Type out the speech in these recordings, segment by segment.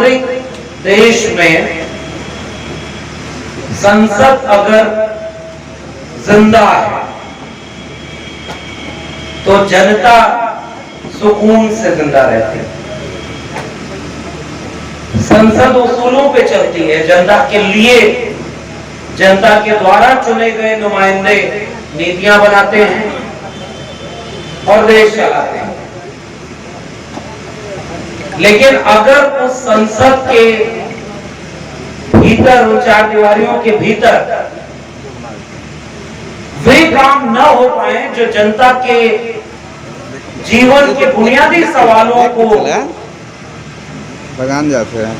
लोकतांत्रिक देश में संसद अगर जिंदा है तो जनता सुकून से जिंदा रहती है। संसद उसूलों पे चलती है, जनता के लिए, जनता के द्वारा चुने गए नुमाइंदे नीतियां बनाते हैं और देश चलाते हैं। लेकिन अगर उस संसद के भीतर, उन चार दीवारियों के भीतर वे काम न हो पाए जो जनता के जीवन के बुनियादी सवालों को बगान जाते हैं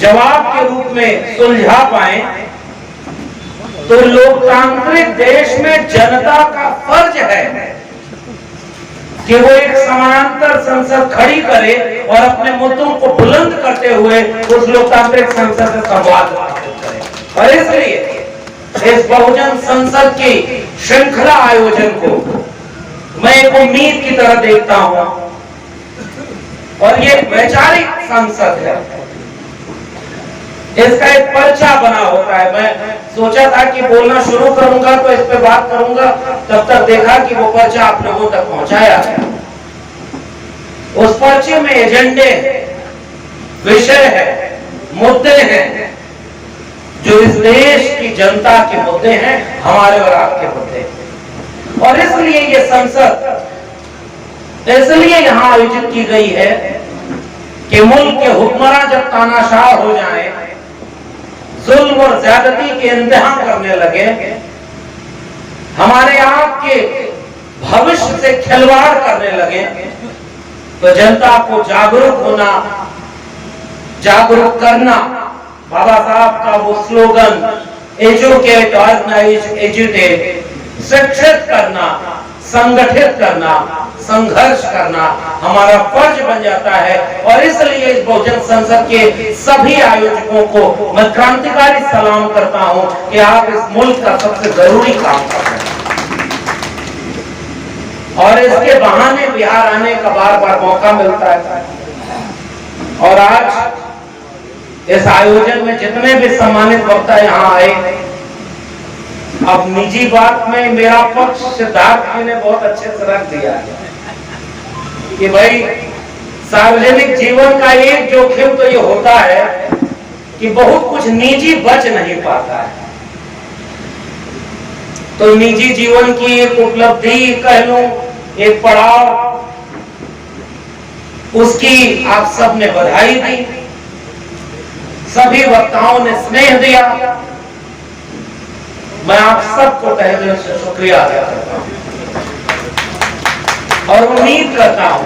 जवाब के रूप में सुलझा पाए, तो लोकतांत्रिक देश में जनता का फर्ज है कि वो एक समानांतर संसद खड़ी करे और अपने मुद्दों को बुलंद करते हुए उस लोकतांत्रिक संसद से संवाद करे। और इसलिए इस बहुजन संसद की श्रृंखला आयोजन को मैं एक उम्मीद की तरह देखता हूं और ये वैचारिक संसद है। इसका एक पर्चा बना होता है। मैं सोचा था कि बोलना शुरू करूंगा तो इस पे बात करूंगा, तब तक देखा कि वो पर्चा आप लोगों तक पहुंचाया है। उस पर्चे में एजेंडे, विषय है, मुद्दे हैं जो इस देश की जनता के मुद्दे हैं, हमारे और आपके मुद्दे हैं। और इसलिए ये संसद इसलिए यहां आयोजित की गई है कि मुल्क के हुक्मरान जब तानाशाह हो जाएं, जुल्म और ज्यादती के इंतहा करने लगे, हमारे आपके भविष्य से खिलवाड़ करने लगे, तो जनता को जागरूक होना, जागरूक करना, बाबा साहब का वो स्लोगन एजुकेट, ऑर्गेनाइज, एजुटेट, शिक्षित करना, संगठित करना, संघर्ष करना हमारा फर्ज बन जाता है। और इसलिए इस बहुजन संसद के सभी आयोजकों को मैं क्रांतिकारी सलाम करता हूं कि आप इस मुल्क का सबसे जरूरी काम कर रहे हैं और इसके बहाने बिहार आने का बार बार मौका मिलता है। और आज इस आयोजन में जितने भी सम्मानित वक्ता यहाँ आए, अब निजी बात में मेरा पक्ष सिद्धार्थ जी ने बहुत अच्छे से रख दिया है कि भाई सार्वजनिक जीवन का एक जोखिम तो ये होता है कि बहुत कुछ निजी बच नहीं पाता है। तो निजी जीवन की एक उपलब्धि कह लूं, एक पड़ाव, उसकी आप सब ने बधाई दी, सभी वक्ताओं ने स्नेह दिया। मैं आप सबको तहे दिल से शुक्रिया अदा करता हूं और उम्मीद करता हूं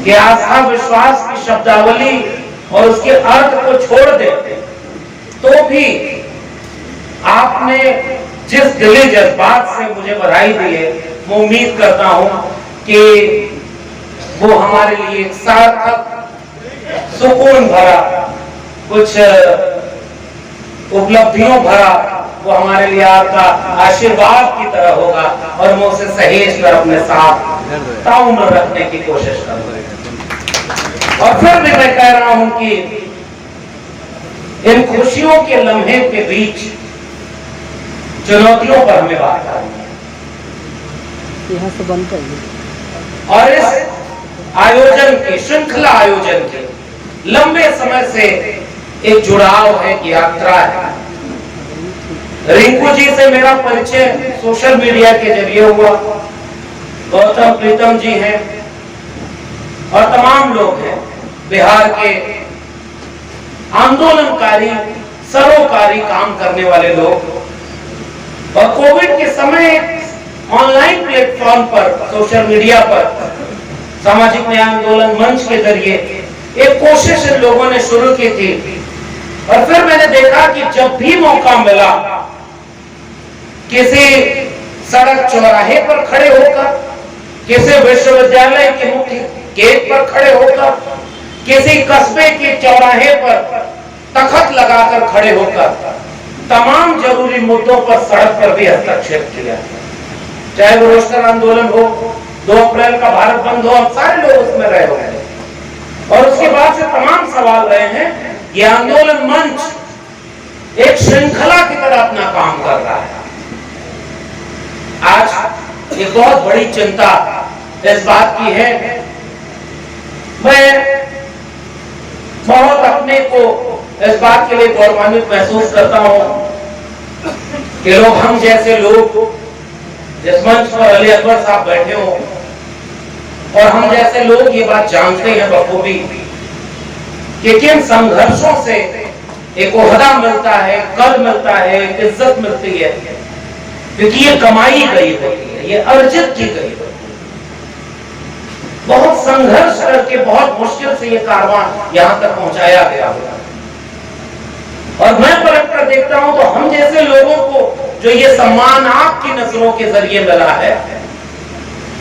कि आस्था विश्वास की शब्दावली और उसके अर्थ को छोड़ दे तो भी आपने जिस दिली जज्बात से मुझे बधाई दी है, मैं उम्मीद करता हूं कि वो हमारे लिए एक सार्थक, सुकून भरा, कुछ उपलब्धियों भरा, वो हमारे लिए आपका आशीर्वाद की तरह होगा और मैं उसे सहेज कर अपने साथ ताउम्र रखने की कोशिश करूंगा। और फिर भी मैं कह रहा हूं कि इन खुशियों के लम्हे के बीच चुनौतियों पर हमें बात करनी है। यहाँ से बंद करिए। और इस आयोजन के, श्रृंखला आयोजन के लंबे समय से एक जुड़ाव है, यात्रा है। रिंकू जी से मेरा परिचय सोशल मीडिया के जरिए हुआ, गौतम प्रीतम जी हैं और तमाम लोग हैं बिहार के आंदोलनकारी, सरोकारी काम करने वाले लोग। और कोविड के समय ऑनलाइन प्लेटफॉर्म पर, सोशल मीडिया पर, सामाजिक न्याय आंदोलन मंच के जरिए एक कोशिश इन लोगों ने शुरू की थी। और फिर मैंने देखा कि जब भी मौका मिला, किसी सड़क चौराहे पर खड़े होकर, किसी विश्वविद्यालय के मुख्य गेट पर खड़े होकर, किसी कस्बे के चौराहे पर तख्त लगाकर खड़े होकर तमाम जरूरी मुद्दों पर सड़क पर भी हस्तक्षेप किया। चाहे वो रोस्टर आंदोलन हो, 2 अप्रैल का भारत बंद हो, हम सारे लोग उसमें रहे होंगे। और उसके बाद से तमाम सवाल रहे हैं, ये आंदोलन मंच एक श्रृंखला की तरह अपना काम कर रहा है। आज एक बहुत बड़ी चिंता इस बात की है, मैं बहुत अपने को इस बात के लिए गौरवान्वित महसूस करता हूं कि लोग, हम जैसे लोग जिस मंच पर अली अकबर साहब बैठे हो, और हम जैसे लोग ये बात जानते हैं बखूबी कि किन संघर्षों से एक ओहदा मिलता है, कद मिलता है, इज्जत मिलती है, क्योंकि ये कमाई गई होती है, ये अर्जित की गई होती है। बहुत संघर्ष करके बहुत मुश्किल से ये कारवां यहां तक पहुंचाया गया होगा। और मैं पलट कर देखता हूं तो हम जैसे लोगों को जो ये सम्मान आपकी नजरों के जरिए मिला है,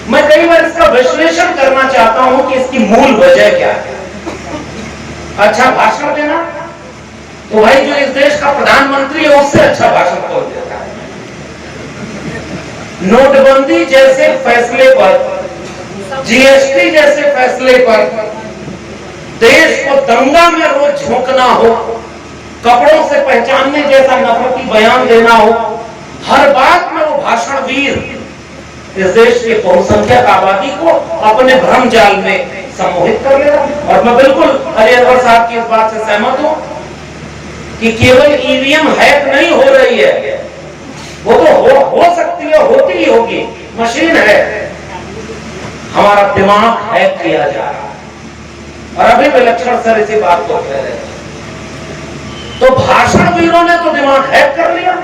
मैं कई बार इसका विश्लेषण करना चाहता हूं कि इसकी मूल वजह क्या है। अच्छा भाषण देना, तो भाई जो इस देश का प्रधानमंत्री है उससे अच्छा भाषण कौन देता है। नोटबंदी जैसे फैसले पर, जीएसटी जैसे फैसले पर देश को दंगा में रोज झोंकना हो, कपड़ों से पहचानने जैसा नफरती बयान देना हो, हर बात में वो भाषण वीर इस देश के बहुसंख्यक आबादी को अपने भ्रम जाल में सम्मोहित कर ले रहा है। और मैं बिल्कुल अली अकबर साहब की इस बात से सहमत हूं कि केवल ईवीएम हैक नहीं हो रही है, वो तो हो सकती है, होती ही होगी, मशीन है, हमारा दिमाग हैक किया जा रहा है। और अभी विलक्षण सर इसी बात को कह रहे हैं, तो भाषण वीरों ने तो दिमाग हैक कर लिया,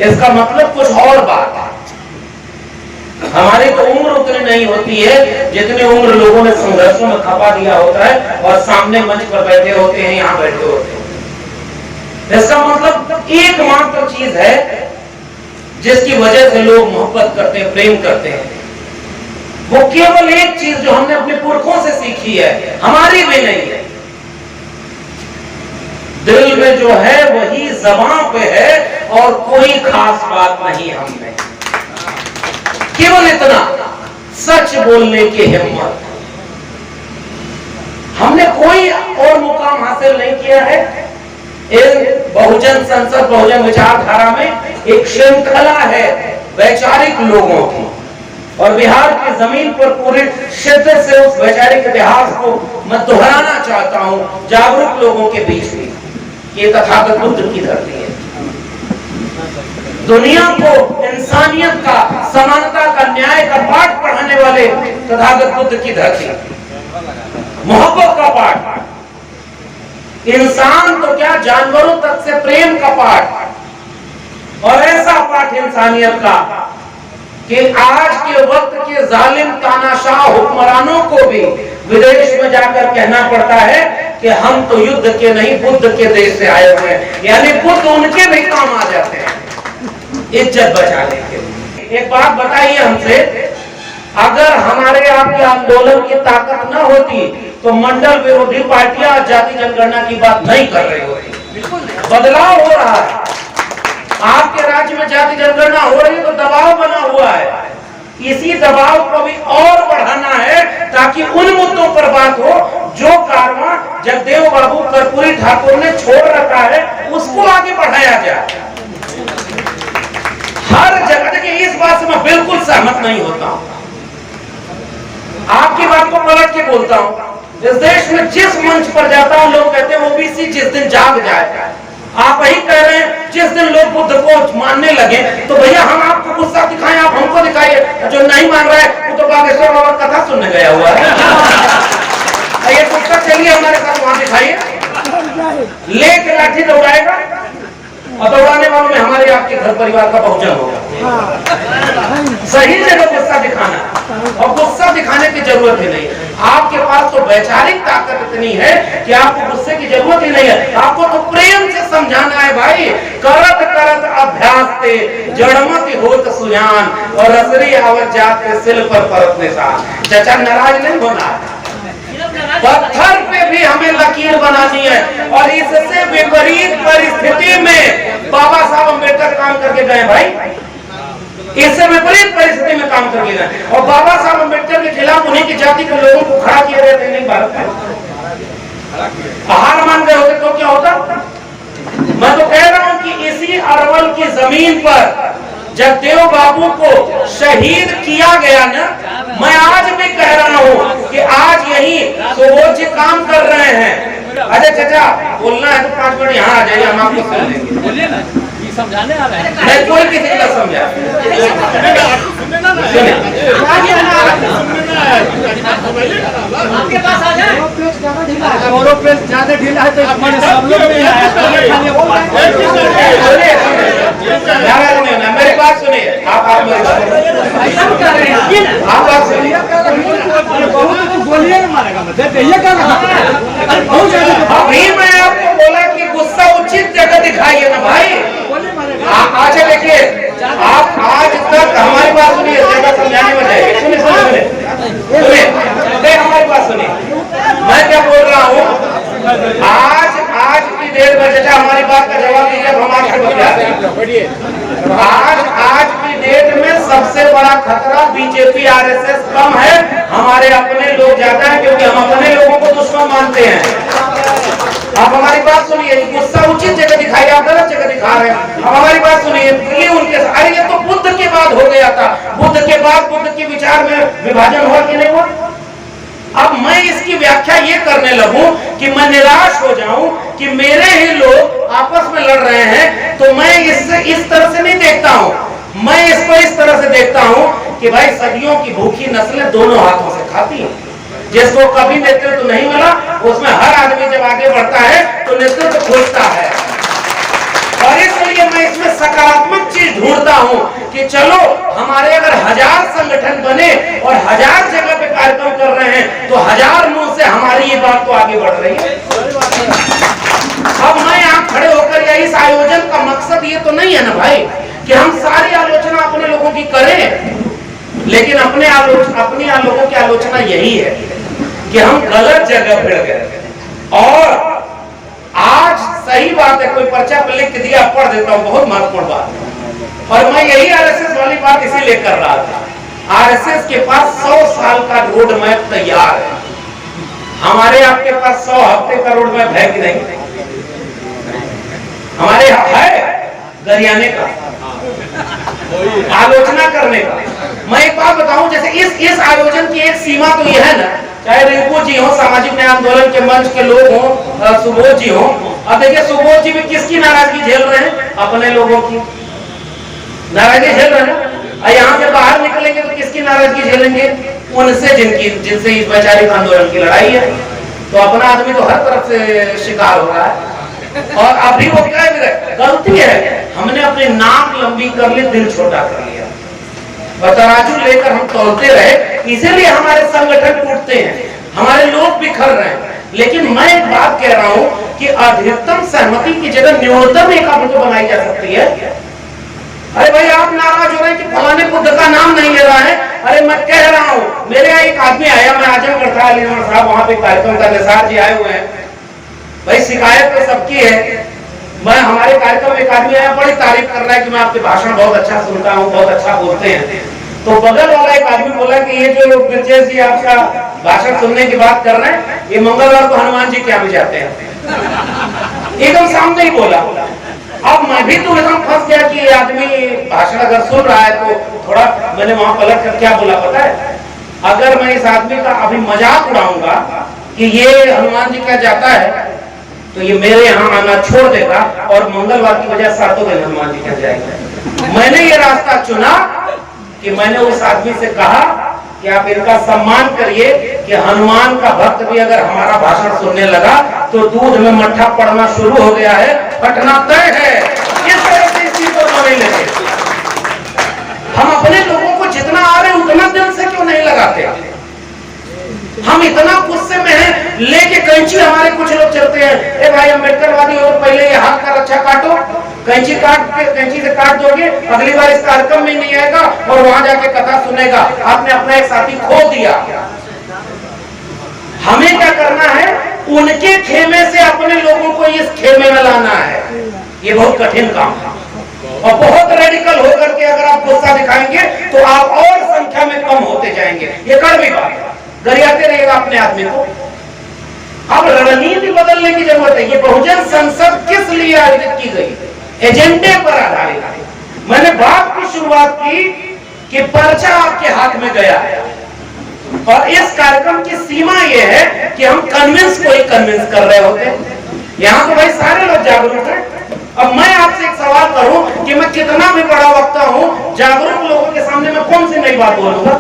इसका मतलब कुछ और बात है। हमारी तो उम्र उतनी नहीं होती है जितनी उम्र लोगों ने संघर्षों में खपा दिया होता है और सामने मंच पर बैठे होते हैं, यहां बैठे होते हैं। इसका मतलब एकमात्र चीज है जिसकी वजह से लोग मोहब्बत करते हैं, प्रेम करते हैं, वो केवल एक चीज जो हमने अपने पुरखों से सीखी है, हमारी भी नहीं है। दिल में जो है वही ज़बान पे है और कोई खास बात नहीं हमने, केवल इतना, सच बोलने की हिम्मत। हमने कोई और मुकाम हासिल नहीं किया है। इन बहुजन संसद, बहुजन विचारधारा में एक श्रृंखला है वैचारिक लोगों की, और बिहार की जमीन पर पूरी शिद्दत से उस वैचारिक इतिहास को मैं दोहराना चाहता हूं जागरूक लोगों के बीच में। ये तथागत बुद्ध की धरती है, दुनिया को इंसानियत का, समानता का, न्याय का पाठ पढ़ाने वाले तथागत बुद्ध की धरती, मोहब्बत का पाठ, इंसान तो क्या जानवरों तक से प्रेम का पाठ, और ऐसा पाठ इंसानियत का कि आज के वक्त के जालिम तानाशाह हुक्मरानों को भी विदेश में जाकर कहना पड़ता है कि हम तो युद्ध के नहीं बुद्ध के देश से आए हुए हैं, यानी बुद्ध उनके भी काम आ जाते हैं इज्जत बचाने के लिए। एक बात बताइए हमसे, अगर हमारे आपके आंदोलन की ताकत न होती तो मंडल विरोधी पार्टियां जाति जनगणना की बात नहीं कर रही होती। बदलाव हो रहा है, आपके राज्य में जाति जनगणना हो रही है तो दबाव बना हुआ है, इसी दबाव को भी और बढ़ाना है ताकि उन मुद्दों पर बात हो जो कारवां जगदेव बाबू कर्पूरी ठाकुर ने छोड़ रखा है उसको आगे बढ़ाया जाए। हर जगह, देखिए इस बात से मैं बिल्कुल सहमत नहीं होता हूं, आपकी बात को पलट के बोलता हूं। इस देश में जिस मंच पर जाता हूं लोग कहते हैं ओबीसी जिस दिन जाग जाए, आप वही कह रहे हैं जिस दिन लोग बुद्ध को मानने लगे तो भैया हम आपको गुस्सा दिखाएं, आप हमको दिखाइए। जो नहीं मान रहा है वो तो बागेश्वर बाबा कथा सुनने गया हुआ है। ये गुस्सा चलिए हमारे साथ वहां दिखाइए, लेके लाठी दौड़ाएगा और दौड़ाने वालों में हमारे आपके घर परिवार का बहुजन होगा। सही जगह गुस्सा दिखाना, और गुस्सा दिखाने की जरूरत ही नहीं। आपके पास तो वैचारिक ताकत इतनी है कि आपको गुस्से की जरूरत ही नहीं है, आपको तो प्रेम से समझाना है भाई। करत करत अभ्यास ते जड़मति होत सुजान, और असरी आवत जाते सिल पर परत निशान। चाचा नाराज नहीं होना, पत्थर पे भी हमें लकीर बनानी है। और इससे विपरीत परिस्थिति में बाबा साहब अम्बेडकर काम करके गए भाई, इससे विपरीत परिस्थिति में काम करके गए, और बाबा साहब अम्बेडकर के खिलाफ उन्हीं की जाति के लोगों को खड़ा किया गया था नहीं भारत में। जमीन पर जब देव बाबू को शहीद किया गया ना, मैं आज भी कह रहा हूँ कि आज यही सुबोध जी काम कर रहे हैं। अरे चाचा बोलना है तो 5 मिनट यहाँ आ जाइए, हम आपको सुन लेंगे। समझाने आ रहे हैं नहीं, कोई किसी को समझा आपके पास आ जाए। ज्यादा ढीला है तो सब लोग नहीं आया। मेरी बात सुनिए, आप मेरी बात सुनिए, बोलिए ना, मारेगा मत ये क्या अभी मैं आपको बोला कि गुस्सा उचित जगह दिखाइए ना भाई। अच्छा देखिए, आप आज तक हमारी बात सुनिए, ज्यादा समझाने में जाएगी। सुनिए सुनिए सुनिए सुनिए, हमारी बात सुनिए, मैं क्या बोल रहा हूँ। आज की डेट में चाचा हमारी बात का जवाब दीजिए, हम आपसे बतियाते हैं। आज की डेट में सबसे बड़ा खतरा बीजेपी आरएसएस कम है, हमारे अपने लोग ज्यादा है, क्योंकि हम अपने लोगों को दुश्मन मानते हैं। आप हमारी बात सुनिए, गुस्सा उचित जगह दिखाई, आप गलत जगह दिखा रहे हैं। अब हमारी बात सुनिए, ये उनके अरे ये तो बुद्ध के बाद हो गया था, बुद्ध के बाद बुद्ध के विचार में विभाजन हुआ कि नहीं हुआ। अब मैं इसकी व्याख्या ये करने लगूं कि मैं निराश हो जाऊं कि मेरे ही लोग आपस में लड़ रहे हैं, तो मैं इससे इस तरह से नहीं देखता हूं। मैं इसको इस तरह से देखता हूं कि भाई सदियों की भूखी नस्लें दोनों हाथों से खाती हैं। जिसको कभी नेतृत्व तो नहीं मिला, उसमें हर आदमी जब आगे बढ़ता है तो नेतृत्व खोजता है। और इसलिए मैं इसमें सकारात्मक चीज ढूंढता हूं कि चलो हमारे अगर 1000 संगठन बने और 1000 जगह पे कार्यक्रम कर रहे हैं, तो 1000 मुंह से हमारी ये बात तो आगे बढ़ रही है। अब मैं यहाँ खड़े होकर या इस आयोजन का मकसद ये तो नहीं है ना भाई कि हम सारी आलोचना अपने लोगों की करें, लेकिन अपनी लोगों की आलोचना यही है कि हम गलत जगह भिड़ गए। और आज सही बात है, कोई पर्चा पर लिख के दिया, पढ़ देता हूं, बहुत महत्वपूर्ण बात है। और मैं यही आरएसएस वाली बात इसीलिए कर रहा था। आरएसएस के पास 100 साल का रोड मैप तैयार है, हमारे आपके पास 100 हफ्ते का रोड मैप है कि नहीं? हमारे यहाँ है गरियाने का, आलोचना करने का। मैं एक बात बताऊं, जैसे इस आयोजन की एक सीमा तो यह है ना, चाहे रिंकू जी हो, सामाजिक न्याय आंदोलन के मंच के लोग हो, सुबोध जी हो। अब देखिए सुबोध जी भी किसकी नाराजगी झेल रहे हैं? अपने लोगों की नाराजगी झेल रहे हैं। और यहाँ से बाहर निकलेंगे तो किसकी नाराजगी झेलेंगे? उनसे जिनसे इस वैचारिक आंदोलन की लड़ाई है। तो अपना आदमी तो हर तरफ से शिकार हो रहा है। और अभी वो क्या है, गलती है, हमने अपनी नाक लंबी कर ली, दिल छोटा कर लिया, और तराजू लेकर हम तौलते रहे, इसीलिए हमारे संगठन टूटते हैं, हमारे लोग बिखर रहे हैं। लेकिन मैं एक बात कह रहा हूं कि अधिकतम सहमति की जगह न्यूनतम एकात्मता तो बनाई जा सकती है। अरे भाई आप नाराज हो रहे हैं कि फलाने बुद्ध का नाम नहीं ले रहा है। अरे मैं कह रहा हूं, मेरे यहाँ एक आदमी आया, मैं आजमगढ़ था, अली साहब वहां पे कार्यक्रम का, निसार जी आए हुए हैं। भाई शिकायत तो सबकी है। मैं हमारे कार्यक्रम में एक आदमी आया, बड़ी तारीफ कर रहा है कि मैं आपके भाषण बहुत अच्छा सुनता हूँ, बहुत अच्छा बोलते हैं। तो बगल वाला एक आदमी बोला कि ये जो ब्रजेश जी आपका भाषण सुनने की बात कर रहे हैं, ये मंगलवार को हनुमान जी के यहाँ भी जाते हैं। एकदम सामने ही बोला। अब मैं भी तो एकदम फंस गया कि ये आदमी भाषण अगर सुन रहा है तो थोड़ा, मैंने वहां पलट कर क्या बोला पता है? अगर मैं इस आदमी का अभी मजाक उड़ाऊंगा कि ये हनुमान जी का जाता है, तो ये मेरे यहाँ आना छोड़ देगा और मंगलवार की वजह सातों दिन हनुमान जी के जाएगा। मैंने ये रास्ता चुना कि मैंने उस आदमी से कहा कि आप इनका सम्मान करिए कि हनुमान का भक्त भी अगर हमारा भाषण सुनने लगा तो दूध में मट्ठा पड़ना शुरू हो गया है, फटना तय है। इस तरह से इस चीज को नहीं लगे। हम अपने लोगों को जितना आ रहे उतना दिल से क्यों नहीं लगाते? हम इतना गुस्से में हैं, लेके कैंची हमारे कुछ लोग चलते हैं, ए भाई अम्बेडकरवादी हो तो पहले ये हाथ का रक्षा काटो, कैंची से काट दोगे, अगली बार इस कार्यक्रम में नहीं आएगा और वहां जाके कथा सुनेगा। आपने अपना एक साथी खो दिया। हमें क्या करना है? उनके खेमे से अपने लोगों को इस खेमे में लाना है। ये बहुत कठिन काम है और बहुत रेडिकल होकर के अगर आप गुस्सा दिखाएंगे तो आप और संख्या में कम होते जाएंगे। ये कड़वी बात है, गरियाते रहेगा अपने आदमी को। अब रणनीति बदलने की जरूरत है। ये बहुजन संसद किस लिए आयोजित की गई? एजेंडे पर आधारित है। मैंने बात की शुरुआत की कि पर्चा आपके हाथ में गया है और इस कार्यक्रम की सीमा यह है कि हम कन्विंस को ही कन्विंस कर रहे होते हैं। यहाँ तो भाई सारे लोग जागरूक हैं। अब मैं आपसे एक सवाल करूं कि मैं कितना भी बड़ा वक्ता हूं, जागरूक लोगों के सामने मैं कौन सी नई बात बोलूंगा,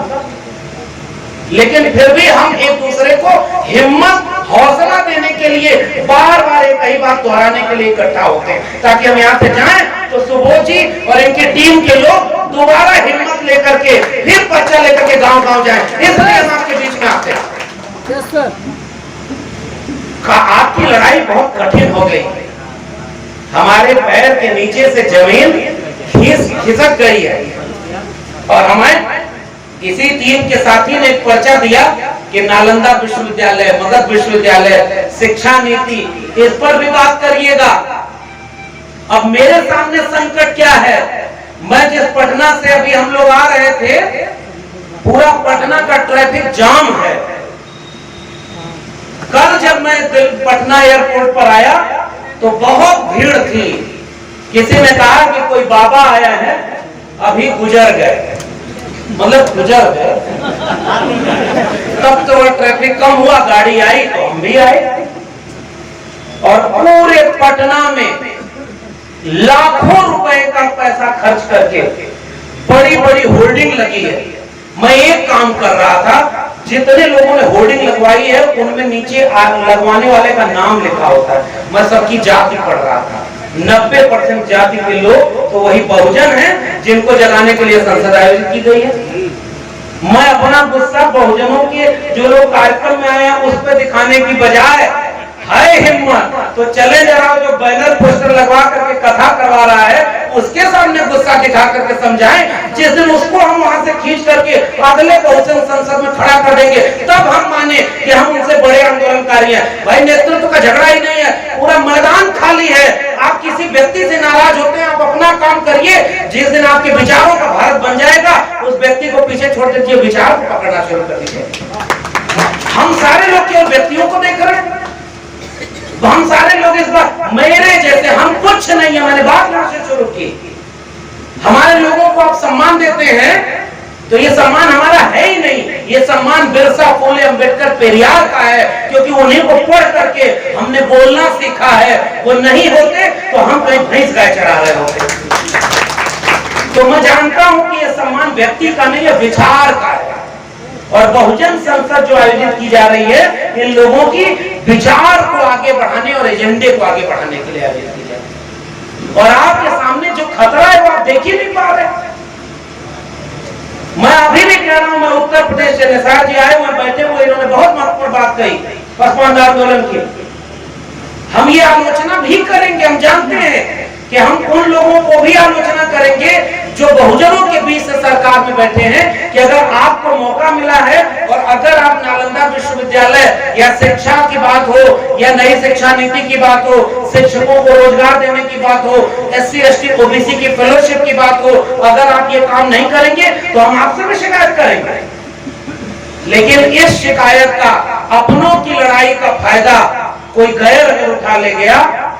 लेकिन फिर भी हम एक दूसरे को हिम्मत हौसला देने के लिए बार बार एक ही बात दोहराने के लिए इकट्ठा होते हैं, ताकि हम यहाँ से जाएं तो सुबोध जी और इनकी टीम के लोग दोबारा हिम्मत लेकर के फिर पर्चा लेकर के गांव गांव जाएं। इसलिए हम आपके बीच में आते हैं। आपकी लड़ाई बहुत कठिन हो गई, हमारे पैर के नीचे से जमीन खिसक गई है और हमें किसी टीम के साथी ने एक पर्चा दिया कि नालंदा विश्वविद्यालय, मगध विश्वविद्यालय, शिक्षा नीति, इस पर भी बात करिएगा। अब मेरे सामने संकट क्या है, मैं जिस पटना से अभी हम लोग आ रहे थे, पूरा पटना का ट्रैफिक जाम है। कल जब मैं पटना एयरपोर्ट पर आया तो बहुत भीड़ थी। किसी ने कहा कि कोई बाबा आया है, अभी गुजर गए, मतलब गुजर गए। तब तो ट्रैफिक कम हुआ, गाड़ी आई तो हम भी आए और पूरे पटना में लाखों रुपए का पैसा खर्च करके बड़ी बड़ी होर्डिंग लगी है। मैं एक काम कर रहा था, जितने लोगों ने होर्डिंग लगवाई है उनमें नीचे लगवाने वाले का नाम लिखा होता है। मैं सबकी जाति पढ़ रहा था, 90% जाति के लोग तो वही बहुजन हैं जिनको जगाने के लिए संसद आयोजित की गई है। मैं अपना गुस्सा बहुजनों के जो लोग कार्यक्रम में आए हैं उस पर दिखाने की बजाय, है हिम्मत तो चले जरा जो बैनर पोस्टर लगवा करके कथा करवा रहा है उसके सामने गुस्सा दिखा करके समझाएं। जिस दिन उसको हम वहां से खींच करके अगले बहुजन संसद में खड़ा कर देंगे, तब हम माने कि हम उनसे बड़े आंदोलनकारी हैं। भाई नेतृत्व का झगड़ा ही नहीं है, पूरा मैदान खाली है। आप किसी व्यक्ति से नाराज होते हैं, आप अपना काम करिए। जिस दिन आपके विचारों का भारत बन जाएगा, उस व्यक्ति को पीछे छोड़ दीजिए, विचार को पकड़ना शुरू कर दीजिए। हम सारे लोग केवल व्यक्तियों को देख रहे हैं, हम सारे लोग इस बार मेरे जैसे, हम कुछ नहीं है। मैंने बात यहाँ से शुरू की, हमारे लोगों को आप सम्मान देते हैं तो ये सम्मान हमारा है ही नहीं, ये सम्मान बिरसा, फूले, अंबेडकर, पेरियार का है, क्योंकि उन्हीं को पढ़ करके हमने बोलना सीखा है। वो नहीं होते तो हम कहीं भैंस गाय चढ़ा रहे होते। तो मैं जानता हूं कि ये सम्मान व्यक्ति का नहीं है, विचार का है। और बहुजन संसद जो आयोजित की जा रही है, इन लोगों की विचार को आगे बढ़ाने और एजेंडे को आगे बढ़ाने के लिए आयोजित की जा रही है। और आपके सामने जो खतरा है वो आप देख ही नहीं पा रहे। मैं अभी भी कह रहा हूं, मैं उत्तर प्रदेश से, निसार जी आए हुए बैठे हुए, इन्होंने बहुत महत्वपूर्ण बात कही पसमानदा आंदोलन की। हम ये आलोचना भी करेंगे, हम जानते हैं कि हम उन लोगों को भी आलोचना करेंगे जो बहुजनों के बीच से सरकार में बैठे हैं, कि अगर आपको मौका मिला है और अगर आप नालंदा विश्वविद्यालय या शिक्षा की बात हो या नई शिक्षा नीति की बात हो, शिक्षकों को रोजगार देने की बात हो, SC ST OBC की फेलोशिप की बात हो, अगर आप ये काम नहीं करेंगे तो हम आपसे भी शिकायत करेंगे। लेकिन इस शिकायत का, अपनों की लड़ाई का फायदा कोई गैर अगर उठा ले गया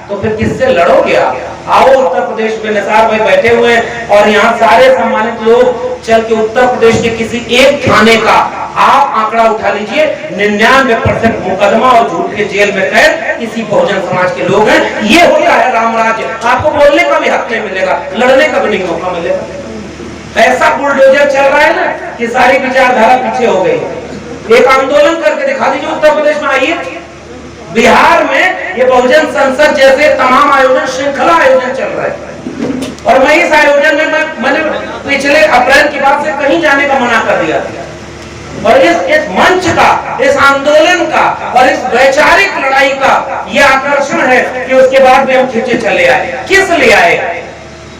तो फिर किससे लड़ोगे आप? आओ उत्तर प्रदेश में, निसार भाई बैठे हुए हैं और यहाँ सारे सम्मानित लोग चल के उत्तर प्रदेश के किसी एक थाने का आप आंकड़ा उठा लीजिए, 99% मुकदमा और झूठ के जेल में कैद किसी बहुजन समाज के लोग हैं। ये होता है रामराज्य। आपको बोलने का भी हक नहीं मिलेगा, लड़ने का भी नहीं मौका मिलेगा। ऐसा बुलडोजर चल रहा है ना कि सारी विचारधारा पीछे हो गई। एक आंदोलन करके दिखा दीजिए उत्तर प्रदेश में। आइए, बिहार में ये बहुजन संसद जैसे तमाम आयोजन, श्रृंखला आयोजन चल रहे हैं और मैं इस आयोजन में मैंने पिछले अप्रैल की बात से कहीं जाने का मना कर दिया था। और इस मंच का, इस आंदोलन का और इस वैचारिक लड़ाई का ये आकर्षण है कि उसके बाद भी हम खींचे चले आए। किस लिए आए?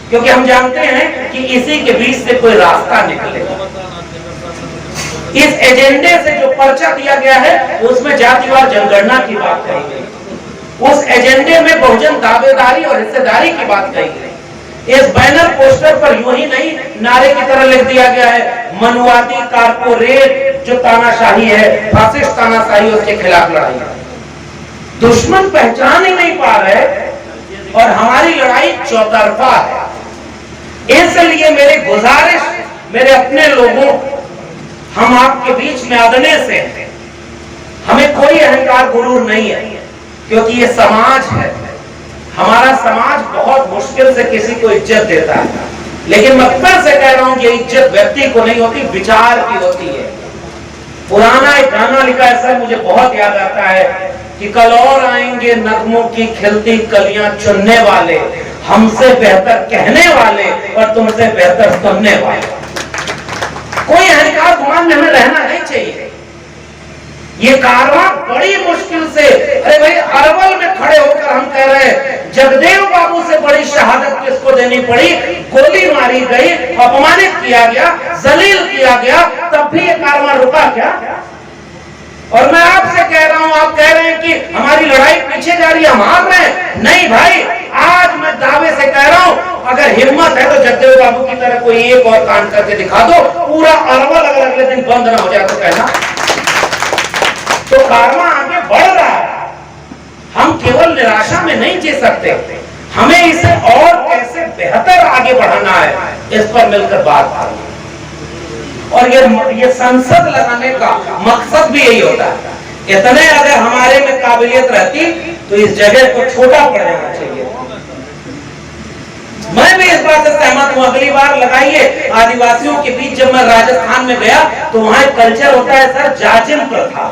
क्योंकि हम जानते हैं कि इसी के बीच से कोई रास्ता निकलेगा। इस एजेंडे से जो पर्चा दिया गया है उसमें जातिवार जनगणना की बात कही गई, उस एजेंडे में बहुजन दावेदारी और हिस्सेदारी की बात कही गई। इस बैनर पोस्टर पर यूं ही नहीं, नारे की तरह लिख दिया गया है, मनुवादी कारपोरेट जो तानाशाही है, फासिस्ट तानाशाही, उसके खिलाफ लड़ाई। दुश्मन पहचान ही नहीं पा रहे और हमारी लड़ाई चौतरफा है। इसलिए मेरी गुजारिश मेरे अपने लोगों, हम आपके बीच में आदने से हैं, हमें कोई अहंकार गुरूर नहीं है, क्योंकि ये समाज है। हमारा समाज बहुत मुश्किल से किसी को इज्जत देता है, लेकिन मैं फिर से कह रहा हूं कि इज्जत व्यक्ति को नहीं होती, विचार की होती है। पुराना एक गाना लिखा ऐसा मुझे बहुत याद आता है कि कल और आएंगे नगमों की खिलती कलियां चुनने वाले, हमसे बेहतर कहने वाले और तुमसे बेहतर सुनने वाले। कोई अहंकार गुमान में रहना नहीं चाहिए। ये कारवां बड़ी मुश्किल से, अरे भाई अरवल में खड़े होकर हम कह रहे हैं जगदेव बाबू से बड़ी शहादत किसको देनी पड़ी, गोली मारी गई, अपमानित किया गया, जलील किया गया, तब भी ये कारवां रुका क्या? और मैं आपसे कह रहा हूं, आप कह रहे हैं कि हमारी लड़ाई पीछे जा रही है, हम हार रहे हैं। नहीं भाई, आज मैं दावे से कह रहा हूं, अगर हिम्मत है तो जगदेव बाबू की तरह कोई एक और कांड करके दिखा दो, पूरा अरवल अगर अगले दिन बंद ना हो जाए तो कहना। तो कारवां आगे बढ़ रहा है, हम केवल निराशा में नहीं जी सकते, हमें इसे और कैसे बेहतर आगे बढ़ाना है, इस पर मिलकर बात करनी। और ये संसद लगाने का मकसद भी यही होता है। इतने अगर हमारे में काबिलियत रहती तो इस जगह को छोटा पड़ जाना चाहिए। मैं भी इस बात से सहमत हूं। अगली बार लगाइए, आदिवासियों के बीच जब मैं राजस्थान में गया तो वहां एक कल्चर होता है सर, जाजिम प्रथा।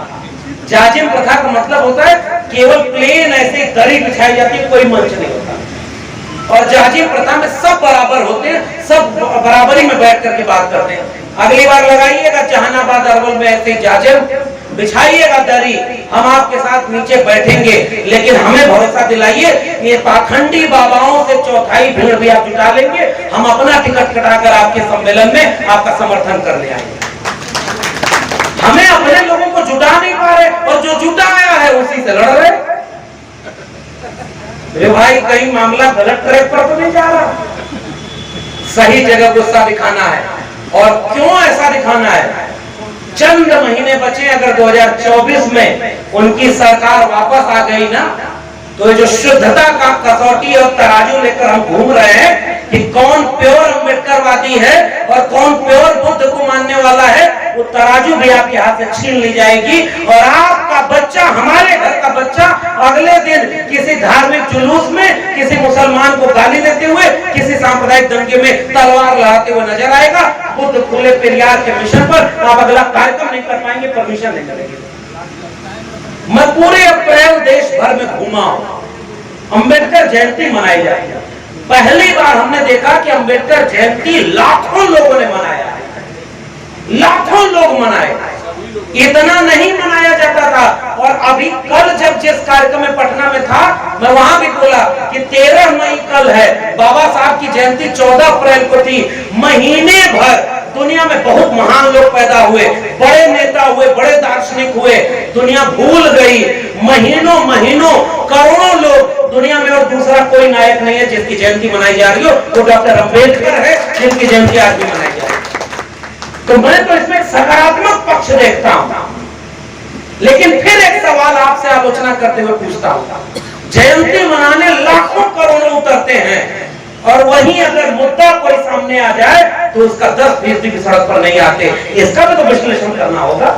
जाजिम प्रथा का मतलब होता है केवल प्लेन ऐसे दरी बिछाई जाती है, कोई मंच नहीं होता। और जाजिम प्रथा में सब बराबर होते हैं, सब बराबरी में बैठ करके बात करते हैं। अगली बार लगाइएगा जहानाबाद अरवल में ऐसे जाजिम बिछाइएगा दरी, हम आपके साथ नीचे बैठेंगे, लेकिन हमें भरोसा दिलाइए ये पाखंडी बाबाओं से चौथाई भीड़ भी आप जुटा लेंगे, हम अपना टिकट कटाकर आपके सम्मेलन में आपका समर्थन कर ले आएंगे। हमें अपने लोगों को जुटा नहीं पा रहे, और जो जुटा आया है उसी से लड़ रहे। अरे भाई, कहीं मामला गलत ट्रैक पर तो नहीं जा रहा? सही जगह गुस्सा दिखाना है। और क्यों ऐसा दिखाना है? चंद महीने बचे, अगर 2024 में उनकी सरकार वापस आ गई ना, तो ये जो शुद्धता का कसौटी और तराजू लेकर हम घूम रहे हैं कि कौन प्योर अम्बेडकरवादी है और कौन प्योर बुद्ध को मानने वाला है, वो तराजू भी आपके हाथ से छीन ली जाएगी। और आपका बच्चा, हमारे घर का बच्चा, अगले दिन किसी धार्मिक जुलूस में किसी मुसलमान को गाली देते हुए, किसी सांप्रदायिक दंगे में तलवार लहराते हुए नजर आएगा। बुद्ध खुले पेरियार के मिशन पर आप अगला कार्यक्रम नहीं कर पाएंगे, परमिशन नहीं करेंगे। मैं पूरे अप्रैल देश भर में घूमा हूं, अंबेडकर जयंती मनाई जाती है। पहली बार हमने देखा कि अंबेडकर जयंती लाखों लोगों ने मनाया, लाखों लोग मनाए। इतना नहीं मनाया जाता था। और अभी कल जब जिस कार्यक्रम में पटना में था, मैं वहां भी बोला कि 13 मई कल है, बाबा साहब की जयंती 14 अप्रैल को थी। महीने भर दुनिया में बहुत महान लोग पैदा हुए, बड़े नेता हुए, बड़े दार्शनिक हुए, दुनिया भूल गई। महीनों महीनों करोड़ों लोग दुनिया में, और दूसरा कोई नायक नहीं है जिसकी जयंती मनाई जा रही हो, तो डॉक्टर अंबेडकर है जिनकी जयंती आज भी मनाई जा रही है। तो मैं तो इसमें सकारात्मक पक्ष देखता हूं। लेकिन फिर एक सवाल आपसे आलोचना करते हुए पूछता हूं, जयंती मनाने लाखों करोड़ों उतरते हैं, और वहीं अगर मुद्दा कोई सामने आ जाए तो उसका 10% भी सड़क पर नहीं आते। इसका भी तो विश्लेषण करना होगा।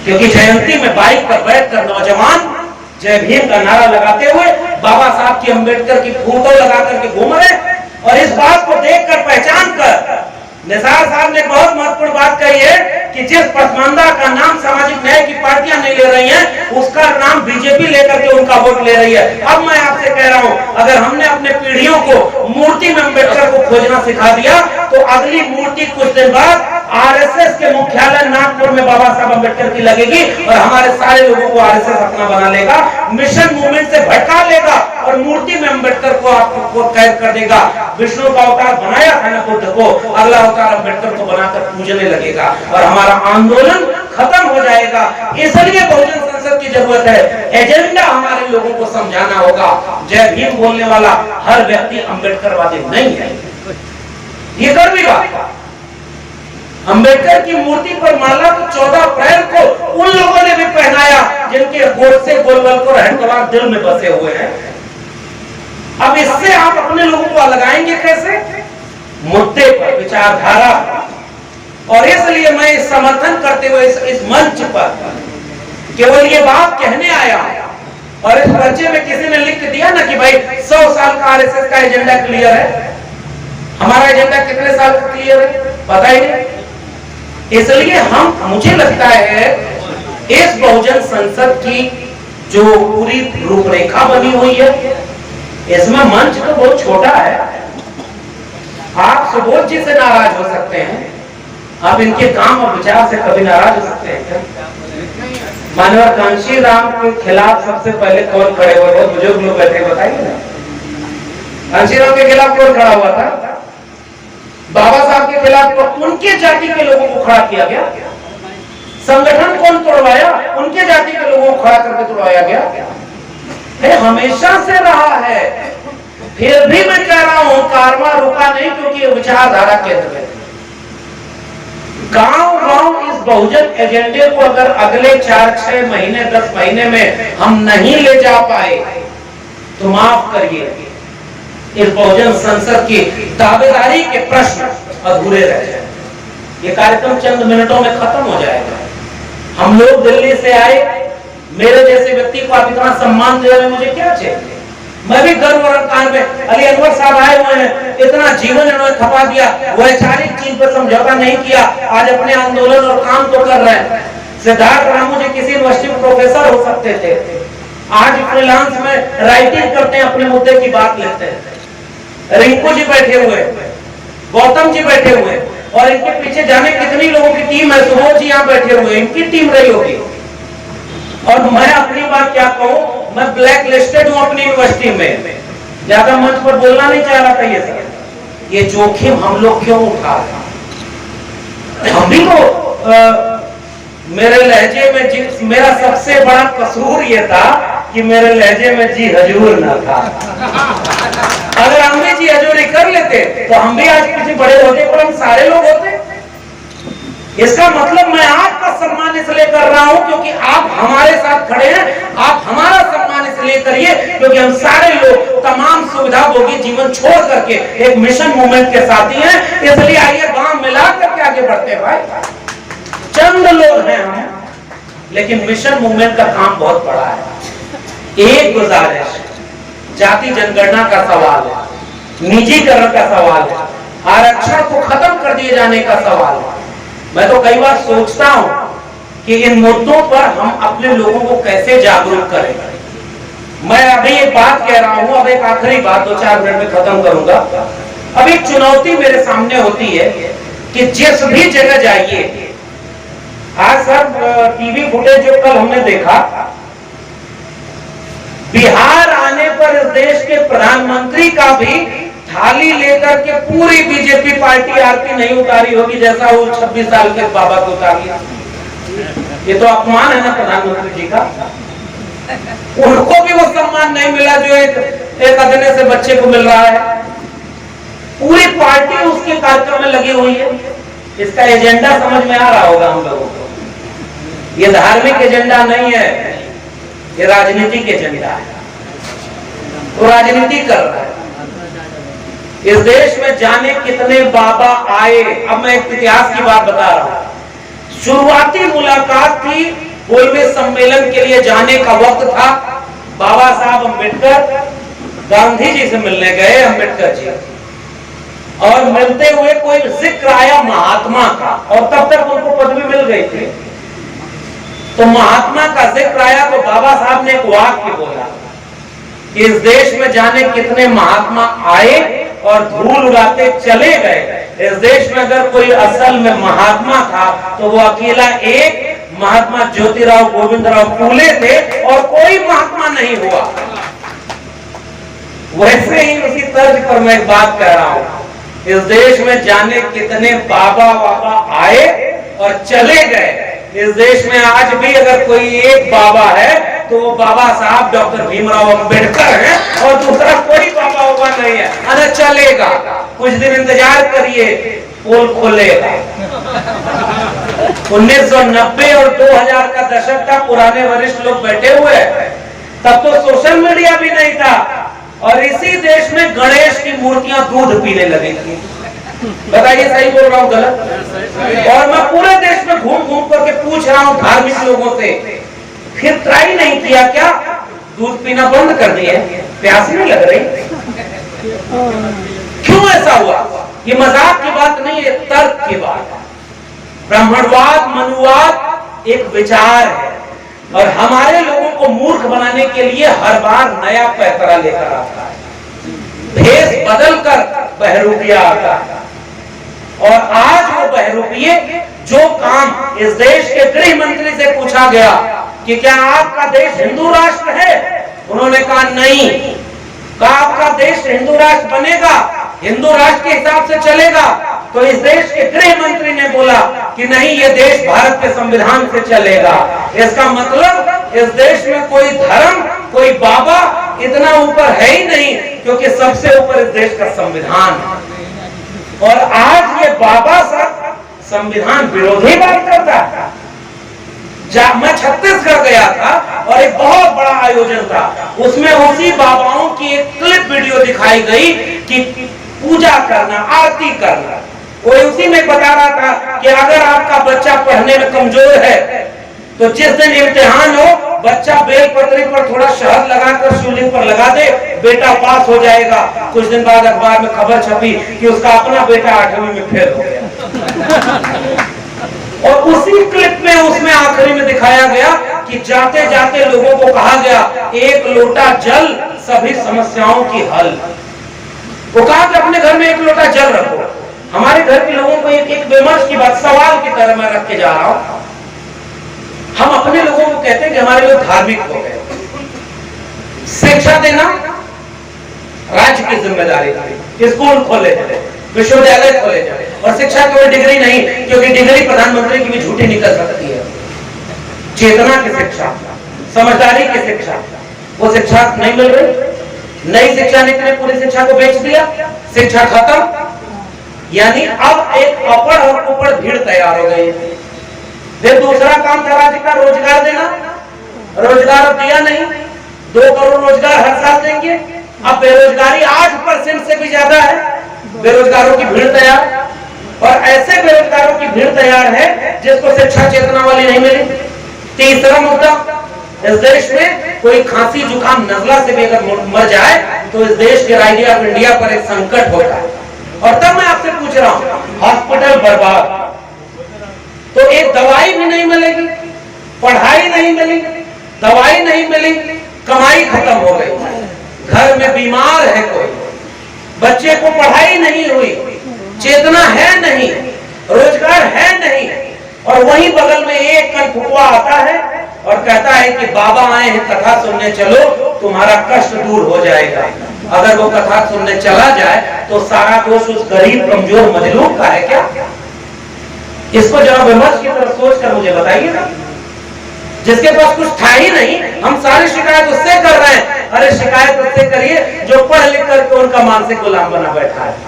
क्योंकि जयंती में बाइक पर बैठकर नौजवान जय भीम का नारा लगाते हुए बाबा साहब की, अंबेडकर की फोटो लगा करके घूम रहे। और इस बात को देखकर, पहचान कर, निसार साहब ने बहुत महत्वपूर्ण बात कही है कि जिस पसमानदा का नाम सामाजिक न्याय की पार्टियां नहीं ले रही हैं, उसका नाम बीजेपी लेकर के उनका वोट ले रही है। अब मैं आपसे कह रहा हूं, अगर हमने अपने पीढ़ियों को मूर्ति में अंबेडकर को खोजना सिखा दिया, तो अगली मूर्ति कुछ दिन बाद आरएसएस के मुख्यालय नागपुर में बाबा साहब अंबेडकर की लगेगी, और हमारे सारे लोगों को आरएसएस अपना बना लेगा, मिशन मूवमेंट से भटका लेगा, और मूर्ति में अंबेडकर को आपको कैद कर देगा। विष्णु का अवतार बनाया था ना बुद्ध को, अगला अवतार अंबेडकर को बनाकर पूजने लगेगा, और हमारा आंदोलन खत्म हो जाएगा। इसलिए बहुजन संसद की जरूरत है। एजेंडा हमारे लोगों को समझाना होगा। जय भीम बोलने वाला हर व्यक्ति अंबेडकरवादी नहीं है, ये कड़वी बात। अंबेडकर की मूर्ति पर माला तो 14 अप्रैल को उन लोगों ने भी पहनाया जिनके गोद से गोलवलकर हैंडवार दिल में बसे हुए हैं। अब इससे आप अपने लोगों को अलगाएंगे कैसे? मुद्दे पर, विचारधारा पर। और इसलिए मैं इस समर्थन करते हुए इस मंच पर केवल ये बात कहने आया। और इस पर्चे में किसी ने लिख दिया ना कि भाई 100 साल का आरएसएस का एजेंडा क्लियर है। हमारा एजेंडा कितने साल का क्लियर है पता ही नहीं। इसलिए मुझे लगता है इस बहुजन संसद की जो पूरी रूपरेखा बनी हुई है, इसमें मंच तो बहुत छोटा है। आप सुबोध जी से नाराज हो सकते हैं, आप इनके काम और विचार से कभी नाराज हो सकते हैं क्या? माननीय कांशी राम के खिलाफ सबसे पहले कौन खड़े हुए? बहुत बुजुर्ग लोग बैठे, बताइए ना। कांशी राम के खिलाफ कौन खड़ा हुआ था? बाबा साहब के खिलाफ उनके जाति के लोगों को खड़ा किया गया। संगठन कौन तोड़वाया? उनके जाति के लोगों को खड़ा करके तोड़वाया गया। ये हमेशा से रहा है। फिर भी मैं कह रहा हूं कारवां रुका नहीं, क्योंकि विचारधारा केंद्र है। गांव-गांव इस बहुजन एजेंडे को अगर अगले 4-6 महीने 10 महीने में हम नहीं ले जा पाए तो माफ करिए, इस बहुजन संसद की दावेदारी के प्रश्न अधूरे रह जाए। ये कार्यक्रम चंद मिनटों में खत्म हो जाएगा। हम लोग दिल्ली से आए, मेरे जैसे व्यक्ति को आप इतना सम्मान दे रहे हैं, मुझे क्या चाहिए? मैं भी गर्व और कान पे अली अनवर साहब आए हुए हैं, इतना जीवन इन्होंने खपा दिया, वैचारिक चीज पर समझौता नहीं किया, आज अपने आंदोलन और काम तो कर रहे हैं। सिद्धार्थ रामू जी किसी यूनिवर्सिटी में प्रोफेसर हो सकते थे, आज फ्रीलांस में राइटिंग करते हैं, अपने मुद्दे की बात लेते हैं। रिंकू जी बैठे हुए, गौतम जी बैठे हुए, और इनके पीछे जाने कितनी लोगों की टीम है। सुबोध जी यहाँ बैठे हुए, इनकी टीम रही होगी। और मैं अपनी बात क्या कहूं, मैं ब्लैक लिस्टेड हूं अपनी यूनिवर्सिटी में, ज्यादा मंच पर बोलना नहीं चाह रहा था। ये सब ये जोखिम हम लोग क्यों उठा रहे? हम भी तो मेरे लहजे में मेरा सबसे बड़ा कसूर ये था कि मेरे लहजे में जी हजूर ना था। अगर हम भी जी हजूरी कर लेते तो हम भी आज किसी बड़े होते पर हम सारे लोग होते। इसका मतलब मैं आपका सम्मान इसलिए कर रहा हूं क्योंकि आप हमारे साथ खड़े हैं। आप हमारा सम्मान इसलिए करिए क्योंकि हम सारे लोग तमाम सुविधा भोगी जीवन छोड़ करके एक मिशन मूवमेंट के साथी हैं। इसलिए आइए गांव मिला करके आगे बढ़ते हैं। भाई चंद लोग हैं हम, लेकिन मिशन मूवमेंट का काम बहुत बड़ा है। एक गुजारिश, जाति जनगणना का सवाल है, निजीकरण का सवाल है, आरक्षण को खत्म कर दिए जाने का सवाल है। मैं तो कई बार सोचता हूं कि इन मुद्दों पर हम अपने लोगों को कैसे जागरूक करें। मैं अभी एक बात कह रहा हूं, अब एक आखिरी बात 2-4 मिनट में खत्म करूंगा। अब एक चुनौती मेरे सामने होती है कि जिस भी जगह जाइए, आज सर टीवी फुटेज जो कल हमने देखा, बिहार आने पर इस देश के प्रधानमंत्री का भी थाली लेकर के पूरी बीजेपी पार्टी आरती नहीं उतारी होगी जैसा वो 26 साल के बाबा को उतार लिया। ये तो अपमान है ना प्रधानमंत्री जी का। उनको भी वो सम्मान नहीं मिला जो एक अदने से बच्चे को मिल रहा है। पूरी पार्टी उसके कार्यक्रम में लगी हुई है। इसका एजेंडा समझ में आ रहा होगा हम लोगों को। ये धार्मिक एजेंडा नहीं है, ये राजनीतिक एजेंडा है। वो राजनीति कर रहा है। इस देश में जाने कितने बाबा आए। अब मैं एक इतिहास की बात बता रहा हूं। शुरुआती मुलाकात थी, 16वें सम्मेलन के लिए जाने का वक्त था। बाबा साहब अम्बेडकर गांधी जी से मिलने गए, अम्बेडकर जी, और मिलते हुए कोई जिक्र आया महात्मा का, और तब तक उनको पदवी मिल गई थी। तो महात्मा का जिक्र आया तो बाबा साहब ने एक वाक्य बोला कि इस देश में जाने कितने महात्मा आए और धूल उड़ाते चले गए। इस देश में अगर कोई असल में महात्मा था तो वो अकेला एक महात्मा ज्योतिराव गोविंदराव फूले थे, और कोई महात्मा नहीं हुआ। वैसे ही उसी तर्ज पर मैं एक बात कह रहा हूं, इस देश में जाने कितने बाबा आए और चले गए। इस देश में आज भी अगर कोई एक बाबा है तो वो बाबा साहब डॉक्टर भीमराव अंबेडकर हैं, और दूसरा कोई बाबा नहीं है। अरे चलेगा, कुछ दिन इंतजार करिए, पोल खोलेगा। 1990 और 2000 का दशक था, पुराने वरिष्ठ लोग बैठे हुए, तब तो सोशल मीडिया भी नहीं था। और इसी देश में गणेश की मूर्तियां दूध पीने लगेंगी। बताइए सही बोल रहा हूं गलत? और मैं पूरे देश में घूम घूम करके पूछ रहा हूं धार्मिक लोगों से, फिर ट्राई नहीं किया क्या? दूध पीना बंद कर दिए, प्यास नहीं लग रही? क्यों ऐसा हुआ? ये मजाक की बात नहीं है, तर्क की बात है। ब्राह्मणवाद, मनुवाद एक विचार है और हमारे लोगों को मूर्ख बनाने के लिए हर बार नया पैतरा लेकर आता है, भेष बदलकर बहरूपिया आता है। और आज वो बहरूपिये जो काम इस देश के गृह मंत्री से पूछा गया कि क्या आपका देश हिंदू राष्ट्र है, उन्होंने कहा नहीं। कहा आपका देश हिंदू राष्ट्र बनेगा, हिंदू राष्ट्र के हिसाब से चलेगा, तो इस देश के गृह मंत्री ने बोला कि नहीं, ये देश भारत के संविधान से चलेगा। इसका मतलब इस देश में कोई धर्म, कोई बाबा इतना ऊपर है ही नहीं, क्योंकि सबसे ऊपर इस देश का संविधान है। और आज ये बाबा साहब संविधान विरोधी बात करता है। मैं छत्तीसगढ़ गया था और एक बहुत बड़ा आयोजन था, उसमें उसी बाबाओं की एक क्लिप वीडियो दिखाई गई कि पूजा करना, आरती करना। वो उसी में बता रहा था कि अगर आपका बच्चा पढ़ने में कमजोर है तो जिस दिन इम्तिहान हो, बच्चा बेलपत्री पर थोड़ा शहद लगाकर शिवलिंग पर लगा दे, बेटा पास हो जाएगा। कुछ दिन बाद अखबार में खबर छपी कि उसका अपना बेटा 8वीं में फेल हो गया। और उसी क्लिप में उसमें आखिरी में दिखाया गया कि जाते जाते लोगों को कहा गया, एक लोटा जल सभी समस्याओं की हल। वो कहा कि अपने घर में एक लोटा जल रखो। हमारे घर के लोगों को एक विमर्श की बात, सवाल की तरह मैं रख के जा रहा हूं। हम अपने लोगों को कहते हैं कि हमारे लोग धार्मिक हो गए। शिक्षा देना राज्य की जिम्मेदारी थी, स्कूल खोले जाए, विश्वविद्यालय खोले जाए, और शिक्षा केवल डिग्री नहीं, क्योंकि डिग्री प्रधानमंत्री की भी झूठी निकल सकती है। चेतना की शिक्षा, समझदारी की शिक्षा, वो शिक्षा नहीं मिल रही। नई शिक्षा नीति ने पूरी शिक्षा को बेच दिया, शिक्षा खत्म। यानी अब एक अपड़ और कुपड़ भीड़ तैयार हो गई। फिर दूसरा काम था राज्य का रोजगार देना, रोजगार अब दिया नहीं। 2 करोड़ रोजगार हर साल देंगे। अब बेरोजगारी 8% से भी ज्यादा है, बेरोजगारों की भीड़ तैयार, और ऐसे बेरोजगारों की भीड़ तैयार है जिसको शिक्षा चेतना वाली नहीं मिली। तीसरा मुद्दा, इस देश में कोई खांसी जुकाम नजला से भी अगर मर जाए तो इस देश के आइडिया ऑफ इंडिया पर एक संकट होता है। और तब मैं आपसे पूछ रहा हूं, हॉस्पिटल बर्बाद, तो एक दवाई भी नहीं मिलेगी, पढ़ाई नहीं मिली, दवाई नहीं मिली, कमाई खत्म हो गई, घर में बीमार है कोई, बच्चे को पढ़ाई नहीं हुई, चेतना है नहीं, रोजगार है नहीं, और वहीं बगल में एक कल फुकवा आता है और कहता है कि बाबा आए हैं, कथा सुनने चलो, तुम्हारा कष्ट दूर हो जाएगा। अगर वो कथा सुनने चला जाए तो सारा दोष उस गरीब कमजोर मजलूम का है क्या? इसको जरा विमर्श की तरफ सोच कर मुझे बताइए ना। जिसके पास कुछ था ही नहीं, हम सारी शिकायत उससे कर रहे हैं। अरे शिकायत उससे करिए जो पढ़ लिख करके उनका मानसिक गुलाम बना बैठा है।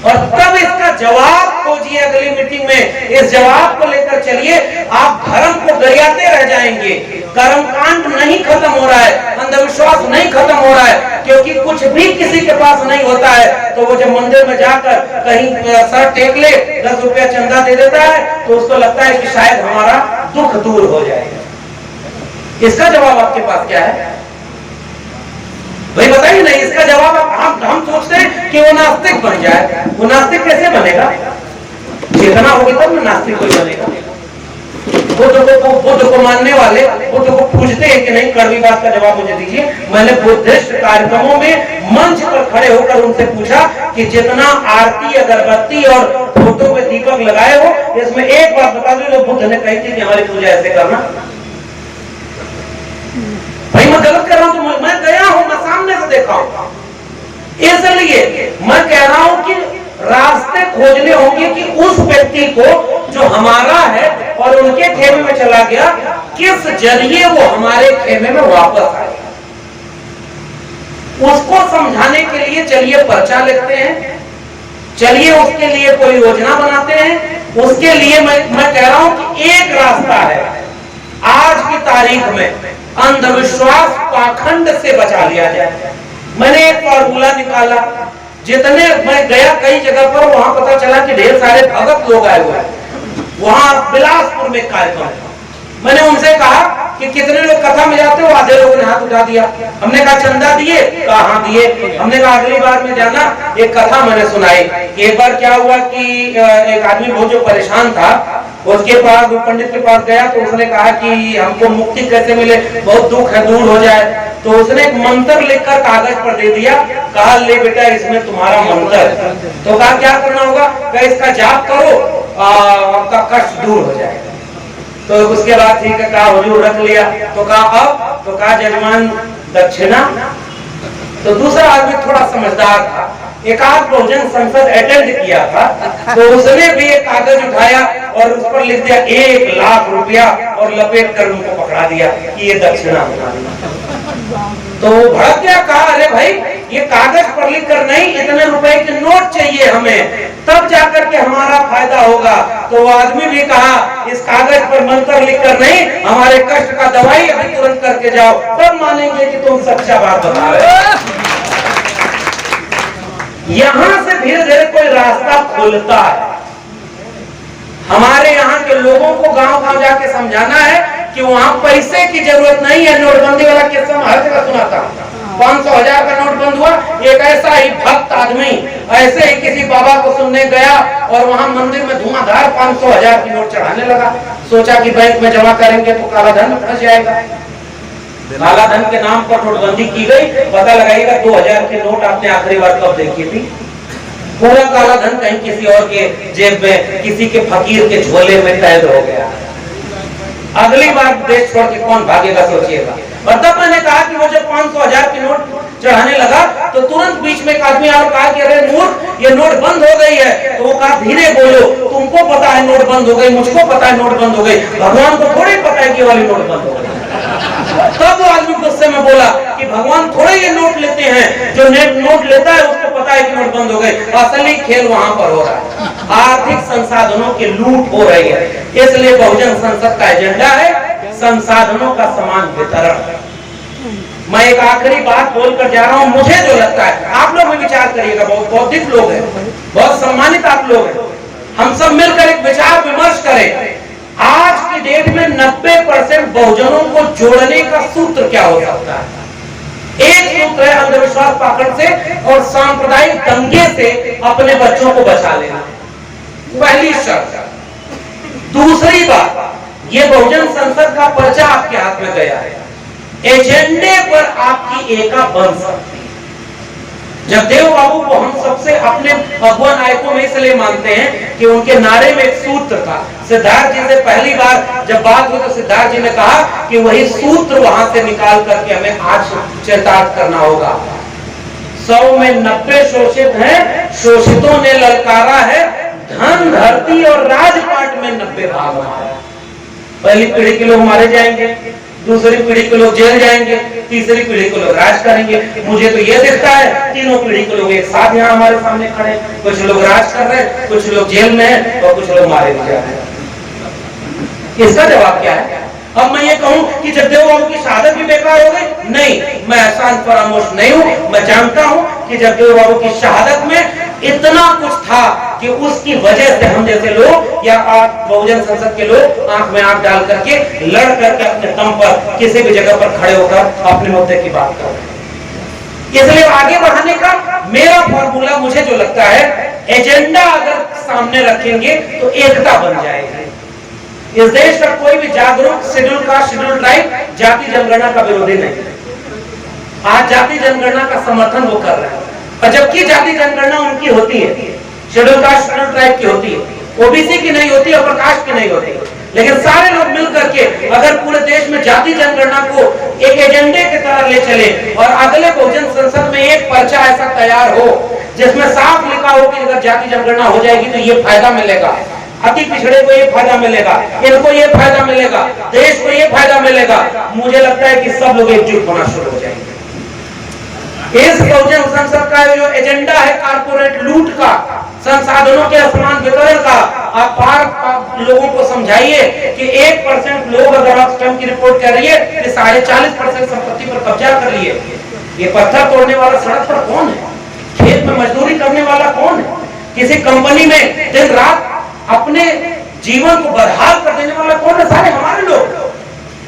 और तब इसका जवाब खोजिए अगली मीटिंग में, इस जवाब को लेकर चलिए। आप धर्म को गरियाते रह जाएंगे। कर्मकांड नहीं खत्म हो रहा है, अंधविश्वास नहीं खत्म हो रहा है, क्योंकि कुछ भी किसी के पास नहीं होता है तो वो जब मंदिर में जाकर कहीं सर टेक ले, 10 रुपया चंदा दे देता है तो उसको लगता है कि शायद हमारा दुख दूर हो जाएगा। इसका जवाब आपके पास क्या है भाई, बताइए नहीं। इसका जवाब हम सोचते हैं कि वो नास्तिक बन जाए। वो नास्तिक कैसे बनेगा? चेतना होगी तब ना नास्तिक कोई बनेगा। बुद्ध को मानने वाले बुद्ध को पूछते हैं कि नहीं, कड़वी बात का जवाब मुझे दीजिए। मैंने बुद्धिस्ट कार्यक्रमों में मंच पर खड़े होकर उनसे पूछा कि जितना आरती, अगरबत्ती और फोटो में दीपक लगाए हो, इसमें एक बात बता दो जो बुद्ध ने कही थी कि हमारी पूजा ऐसे करना। भाई मैं गलत कर रहा हूं तो मैं गया हूं, मैं सामने से देखा हूं। इसलिए मैं कह रहा हूं कि रास्ते खोजने होंगे कि उस व्यक्ति को जो हमारा है और उनके खेमे में चला गया, किस जरिए वो हमारे खेमे में वापस आए। उसको समझाने के लिए चलिए पर्चा लिखते हैं, चलिए उसके लिए कोई योजना बनाते हैं। उसके लिए मैं कह रहा हूं कि एक रास्ता है। आज की तारीख में अंधविश्वास पाखंड से बचा लिया जाए। मैंने एक फॉर्मूला निकाला, जितने मैं गया कई जगह पर, वहां पता चला कि ढेर सारे भगत लोग आए हुए हैं। वहां बिलासपुर में कार्यक्रम था। मैंने उनसे कहा कि कितने लोग कथा में जाते हो? आधे लोगों ने हाथ उठा दिया। हमने कहा चंदा दिए? कहा हाँ दिए। हमने कहा अगली बार में जाना, एक कथा मैंने सुनाई। एक बार क्या हुआ कि एक आदमी बहुत जो परेशान था, उसके पास पंडित के पास गया तो उसने कहा कि हमको मुक्ति कैसे मिले, बहुत दुख है, दूर हो जाए। तो उसने एक मंत्र लिखकर कागज पर दे दिया, कहा ले बेटा इसमें तुम्हारा मंत्र। तो कहा क्या करना होगा? कहा इसका जाप करो, आपका कष्ट दूर हो जाएगा। तो उसके बाद ठीक है, कहा हुजूर रख लिया। तो कहा अब? तो कहा जजमान दक्षिणा। तो दूसरा आदमी थोड़ा समझदार था, एक आध बहुजन संसद अटेंड किया था, तो उसने भी एक कागज उठाया और उस पर लिख दिया 1 लाख रुपया और लपेट कर उनको पकड़ा दिया कि ये दक्षिणा बना दिया। तो भड़क गया, कहा अरे भाई ये कागज पर लिख कर नहीं, इतने रुपए के नोट चाहिए हमें, तब जाकर के हमारा फायदा होगा। तो वो आदमी भी कहा इस कागज पर मंत्र लिख कर नहीं, हमारे कष्ट का दवाई अभी तुरंत करके जाओ, तब मानेंगे कि तुम सच्चा बात बता रहे हो। यहां से धीरे धीरे कोई रास्ता खुलता है। हमारे यहाँ के लोगों को गांव गांव जाके समझाना है कि वहां पैसे की जरूरत नहीं है। नोटबंदी वाला किस्सा हर जगह सुना था। 500,000 का नोट बंद हुआ, एक ऐसा ही भक्त आदमी ऐसे ही किसी बाबा को सुनने गया और वहां मंदिर में धुआंधार 500,000 की नोट चढ़ाने लगा। सोचा कि बैंक में जमा करेंगे तो काला धन फंस जाएगा। काला धन के नाम पर नोटबंदी की गई। पता लगाइएगा 2000 के नोट आपने आखिरी बार कब देखी थी? पूरा काला धन कहीं किसी और के जेब में, किसी के फकीर के झोले में कैद हो गया। अगली बार देश छोड़ के कौन भागेगा सोचिएगा। और तब मैंने कहा कि वो जब 500,000 की नोट चढ़ाने लगा तो तुरंत बीच में एक आदमी और कहा कि अरे मूर्ख ये नोट बंद हो गई है। तो वो कहा धीरे बोलो, तुमको पता है नोट बंद हो गई, मुझको पता है नोट बंद हो गई, भगवान को थोड़ी पता है कि वाली नोट बंद हो गई। तब वो आदमी गुस्से में बोला कि भगवान थोड़े ये नोट लेते हैं, जो नोट लेता है उसको पता है कि नोट बंद हो गई। असली खेल वहां पर हो रहा है, आर्थिक संसाधनों की लूट हो रही है। इसलिए बहुजन संसद का एजेंडा है संसाधनों का समान वितरण। मैं एक आखिरी बात बोलकर जा रहा हूं। मुझे जो लगता है, आप लोग भी विचार करिएगा, बहुत बौद्धिक लोग हैं, बहुत सम्मानित आप लोग हैं, हम सब मिलकर एक विचार विमर्श करें। आज की डेट में 90% बहुजनों को जोड़ने का सूत्र क्या हो सकता है? एक सूत्र है अंधविश्वास पाखंड से और सांप्रदायिक दंगे से अपने बच्चों को बचा लेना, पहली शर्त। दूसरी बात, ये बहुजन संसद का पर्चा आपके हाथ में गया है, एजेंडे पर आपकी एका बन सकती है। जगदेव बाबू को हम सबसे अपने अगुआ नायकों में इसलिए मानते हैं कि उनके नारे में एक सूत्र था। सिद्धार्थ जी से पहली बार जब बात हुई तो सिद्धार्थ जी ने कहा कि वही सूत्र वहां से निकाल करके हमें आज चरितार्थ करना होगा। 100 में 90 शोषित हैं, शोषितों ने ललकारा है, धन धरती और राजपाट में 90 भाग हमारा। पहली पीढ़ी के लोग मारे जाएंगे, दूसरी पीढ़ी के लोग जेल जाएंगे, तीसरी पीढ़ी के लोग राज करेंगे। मुझे तो ये दिखता है तीनों पीढ़ी के लोग एक साथ यहाँ हमारे सामने खड़े, कुछ लोग राज कर रहे हैं, कुछ लोग जेल में हैं और कुछ लोग मारे भी जा रहे हैं। इसका जवाब क्या है? अब मैं ये कहूं कि जगदेव बाबू की शहादत भी बेकार हो गई? नहीं, मैं अशांत फरामोश नहीं हूं। मैं जानता हूं कि जगदेव बाबू की शहादत में इतना कुछ था कि उसकी वजह से हम जैसे लोग या आप बहुजन संसद के लोग आंख में आंख डाल करके लड़ करके अपने दम पर किसी भी जगह पर खड़े होकर अपने मुद्दे की बात कर रहे हैं। इसलिए आगे बढ़ाने का मेरा फॉर्मूला, मुझे जो लगता है, एजेंडा अगर सामने रखेंगे तो एकता बन जाएगी। इस देश का कोई भी जागरूक शेड्यूल कास्ट, शेड्यूल ट्राइब जाति जनगणना का विरोधी नहीं। आज जाति जनगणना का समर्थन वो कर रहे हैं, और जबकि जाति जनगणना उनकी होती है, शेड्यूल कास्ट, शेड्यूल ट्राइब की होती है, ओबीसी की नहीं होती, अपर कास्ट की नहीं होती। लेकिन सारे लोग मिलकर के अगर पूरे देश में जाति जनगणना को एक एजेंडे की तरह ले चले और अगले बहुजन संसद में एक पर्चा ऐसा तैयार हो जिसमें साफ लिखा हो कि अगर जाति जनगणना हो जाएगी तो ये फायदा मिलेगा, अति पिछड़े को ये फायदा मिलेगा, इनको ये फायदा मिलेगा, देश को ये फायदा मिलेगा, मुझे लगता है कि सब लोग एकजुट होना शुरू हो जाएंगे। इस बहुजन संसद का जो एजेंडा है कारपोरेट लूट का, संसाधनों के असमान वितरण का, आप लोगों को समझाइए कि 1% लोग, अगर ऑक्सफैम की रिपोर्ट कह रही है कि 40.5% संपत्ति पर कब्जा कर लिए, ये पत्थर तोड़ने वाला सड़क पर कौन है? खेत में मजदूरी करने वाला कौन है? किसी कंपनी में दिन रात अपने जीवन को बर्बाद कर देने वाला कौन है? सारे हमारे लोग,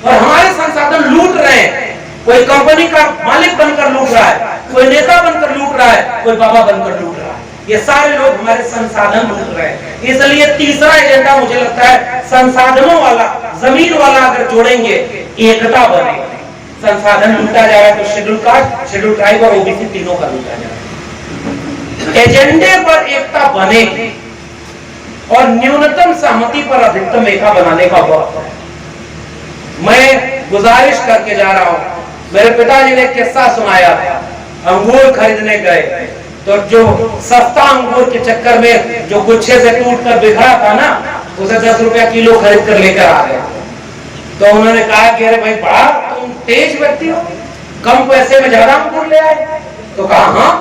और हमारे संसाधन लूट रहे हैं। कोई कंपनी का मालिक बनकर लूट रहा है, कोई नेता बनकर लूट रहा है, कोई बाबा बनकर लूट रहा है। ये सारे लोग हमारे संसाधन लूट रहे हैं। इसलिए तीसरा एजेंडा मुझे लगता है संसाधनों वाला, जमीन वाला अगर जोड़ेंगे, एकता बनेगी। संसाधन लूटा जा रहा है तो शेड्यूल कास्ट, शेड्यूल ट्राइब और ओबीसी तीनों का लूटा जा रहा है। एजेंडे पर एकता बनेगी और न्यूनतम सहमति पर अधिकतम एकता बनाने का वक्त है। मैं गुजारिश करके जा रहा हूं, मेरे पिताजी ने किस्सा सुनाया था। अंगूर खरीदने गए तो जो सस्ता अंगूर के चक्कर में जो गुच्छे से टूटकर बिखरा था ना, उसे 10 रुपया किलो खरीद कर लेकर आ गए। तो उन्होंने कहा कि अरे भाई बड़ा तुम तेज व्यक्ति हो, कम पैसे में ज्यादा अंगूर ले आए। तो कहा हाँ,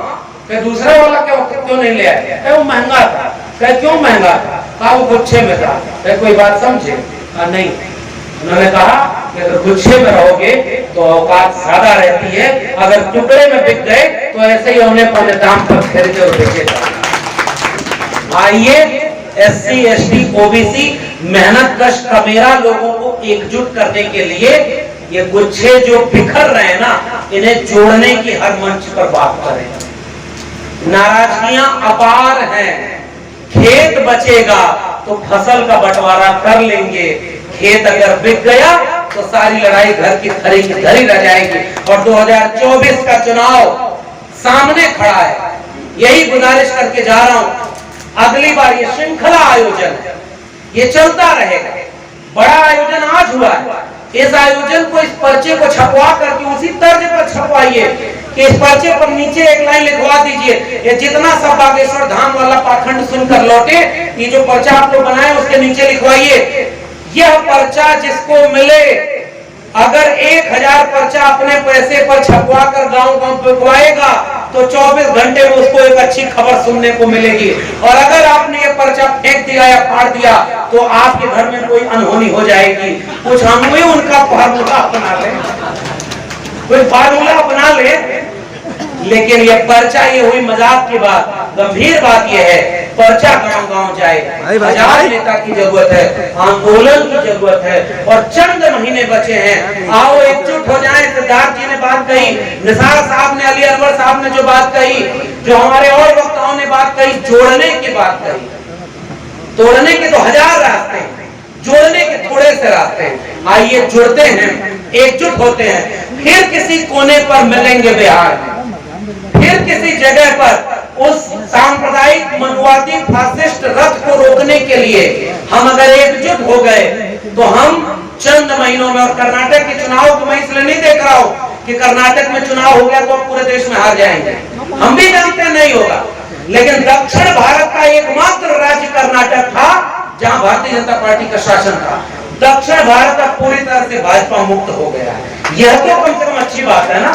दूसरा वाला क्यों नहीं ले आए? वो महंगा था। क्यों महंगा था? कहा वो गुच्छे में था। कोई बात समझे? नहीं। उन्होंने कहा कि अगर गुच्छे में रहोगे तो औकात ज्यादा रहती है, अगर टुकड़े में बिक गए तो ऐसे ही उन्हें अपने दाम पर खरीदे और बेचे जाए। आइए एससी, एसटी, ओबीसी मेहनत कश कमेरा लोगों को एकजुट करने के लिए ये गुच्छे जो बिखर रहे हैं ना, इन्हें जोड़ने की हर मंच पर बात करें। नाराजगियां अपार हैं। खेत बचेगा तो फसल का बंटवारा कर लेंगे। खेत अगर बिक गया तो सारी लड़ाई घर की धरी की धरी रह जाएगी। और 2024 का चुनाव सामने खड़ा है। यही गुजारिश करके जा रहा हूं, अगली बार ये श्रृंखला आयोजन है, ये चलता रहेगा। बड़ा आयोजन आज हुआ है, इस आयोजन को, इस पर्चे को छपवा करके उसी तर्ज पर छपवाइए कि इस पर्चे पर नीचे एक लाइन लिखवा दीजिए, ये जितना सब बागेश्वर धाम वाला पाखंड सुनकर लौटे, ये जो पर्चा आप लोग बनाए उसके नीचे लिखवाइए, यह पर्चा जिसको मिले, अगर 1000 पर्चा अपने पैसे पर छपवा कर गांव-गांव बिकवाएगा तो 24 घंटे में उसको एक अच्छी खबर सुनने को मिलेगी। और अगर आपने ये पर्चा फेंक दिया या फाड़ दिया तो आपके घर में कोई अनहोनी हो जाएगी। कुछ हम भी उनका फार्मूला अपना ले, कोई फार्मूला अपना ले, लेकिन ये पर्चा, ये हुई मजाक की बात। गंभीर बात ये है, पर्चा गांव-गांव जाए। आजाद नेता की जरूरत है, आंदोलन की जरूरत है, और चंद महीने बचे हैं। आओ एकजुट हो जाएं। सिद्धार्थ जी ने बात कही, निसार साहब ने, अली अनवर साहब ने जो बात कही, जो हमारे और वक्ताओं ने बात कही, जोड़ने की बात कही। तोड़ने के तो 1000 रास्ते हैं, जोड़ने के थोड़े से रास्ते हैं। आइए जुड़ते हैं, एकजुट होते हैं, फिर किसी कोने पर मिलेंगे बिहार में, फिर किसी जगह पर उस सांप्रदायिक मनुवादी फासिस्ट रथ को रोकने के लिए हम अगर एकजुट हो गए तो हम चंद महीनों में, और कर्नाटक के चुनाव को मैं इसलिए नहीं देख रहा हूं कि कर्नाटक में चुनाव हो गया तो पूरे देश में हार जाएंगे, हम भी जानते नहीं होगा, लेकिन दक्षिण भारत का एकमात्र राज्य कर्नाटक था जहां भारतीय जनता पार्टी का शासन था। दक्षिण भारत अब पूरी तरह से भाजपा मुक्त हो गया है। यह तो कम से कम अच्छी बात है ना।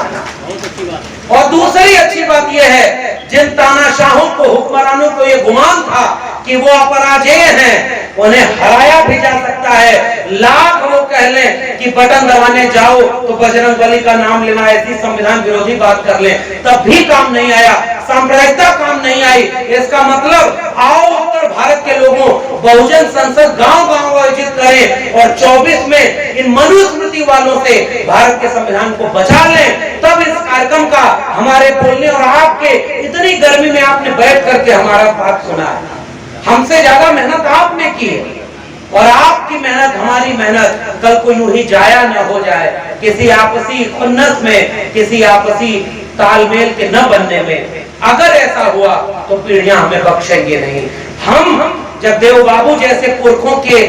और दूसरी अच्छी बात यह है, जिन तानाशाहों को, हुक्मरानों को यह गुमान था कि वो अपराजेय हैं, उन्हें हराया भी जा सकता है। लाख वो कह लें कि बटन दबाने जाओ तो बजरंगबली का नाम लेना, ऐसी संविधान विरोधी बात कर लें, तब भी काम नहीं आया, सांप्रदायिकता काम नहीं आई। इसका मतलब आओ उत्तर भारत के लोगों, बहुजन संसद गांव-गांव आयोजित करें और 24 में इन मनुस्मृति वालों से भारत के संविधान को बचा लें। तब इस कार्यक्रम का हमारे बोलने, और आपके इतनी गर्मी में आपने बैठ करके हमारा बात सुना है। हमसे ज्यादा मेहनत आपने की है, और आपकी मेहनत, हमारी मेहनत कल को यूं ही जाया न हो जाए किसी आपसी खुन्नस में, किसी आपसी तालमेल के न बनने में। अगर ऐसा हुआ तो पीढ़ियां हमें बख्शेंगे नहीं। हम जगदेव बाबू जैसे पुरखों के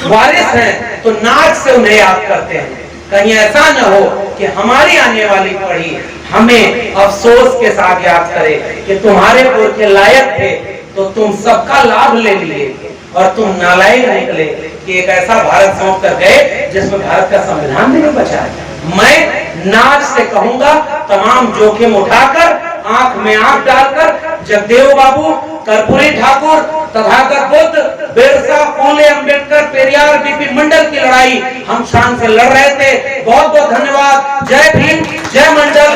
वारिस हैं तो नाच से उन्हें याद करते हैं। कहीं ऐसा न हो कि हमारी आने वाली पीढ़ी हमें अफसोस के साथ याद करे कि तुम्हारे पुरखे लायक थे तो तुम सबका लाभ ले लिए और तुम नालायक निकले कि एक ऐसा भारत सौंप कर गए जिसमें भारत का संविधान भी नहीं बचा है। मैं नाच से कहूंगा, तमाम जोखिम उठाकर, आंख में आंख डालकर, जगदेव बाबू, कर्पूरी ठाकुर, तथागत बुद्ध, बिरसा, फूले, अंबेडकर, पेरियार, बीपी मंडल की लड़ाई हम शान से लड़ रहे थे। बहुत बहुत धन्यवाद। जय भीम, जय मंडल।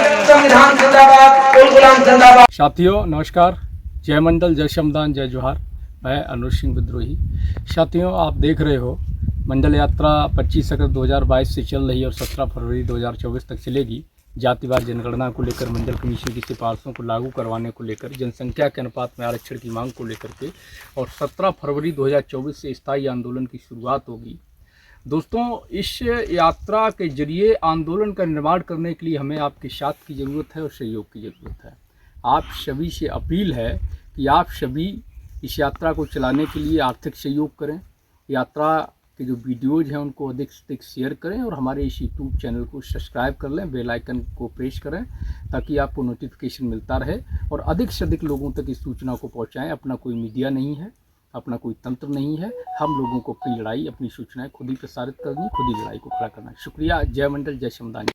जिंदाबाद। साथियों नमस्कार, जय मंडल, जय शमदान, जय जोहार। मैं अनुज सिंह विद्रोही। साथियों आप देख रहे हो मंडल यात्रा 25 अगस्त 2022 से चल रही है और 17 फरवरी 2024 तक चलेगी। जातिवार जनगणना को लेकर, मंडल कमीशन की सिफारिशों को लागू करवाने को लेकर, जनसंख्या के अनुपात में आरक्षण की मांग को लेकर के, और 17 फरवरी 2024 से स्थायी आंदोलन की शुरुआत होगी। दोस्तों, इस यात्रा के जरिए आंदोलन का निर्माण करने के लिए हमें आपके साथ की ज़रूरत है और सहयोग की ज़रूरत है। आप सभी से अपील है कि आप सभी इस यात्रा को चलाने के लिए आर्थिक सहयोग करें। यात्रा के जो वीडियोज़ हैं उनको अधिक से अधिक शेयर करें और हमारे इस यूट्यूब चैनल को सब्सक्राइब कर लें, बेल आइकन को प्रेस करें ताकि आपको नोटिफिकेशन मिलता रहे और अधिक से अधिक लोगों तक इस सूचना को पहुंचाएं। अपना कोई मीडिया नहीं है, अपना कोई तंत्र नहीं है। हम लोगों को अपनी लड़ाई, अपनी सूचनाएं खुद ही प्रसारित करनी, खुद ही लड़ाई को खड़ा करना है। शुक्रिया। जय मंडल, जय शमदान।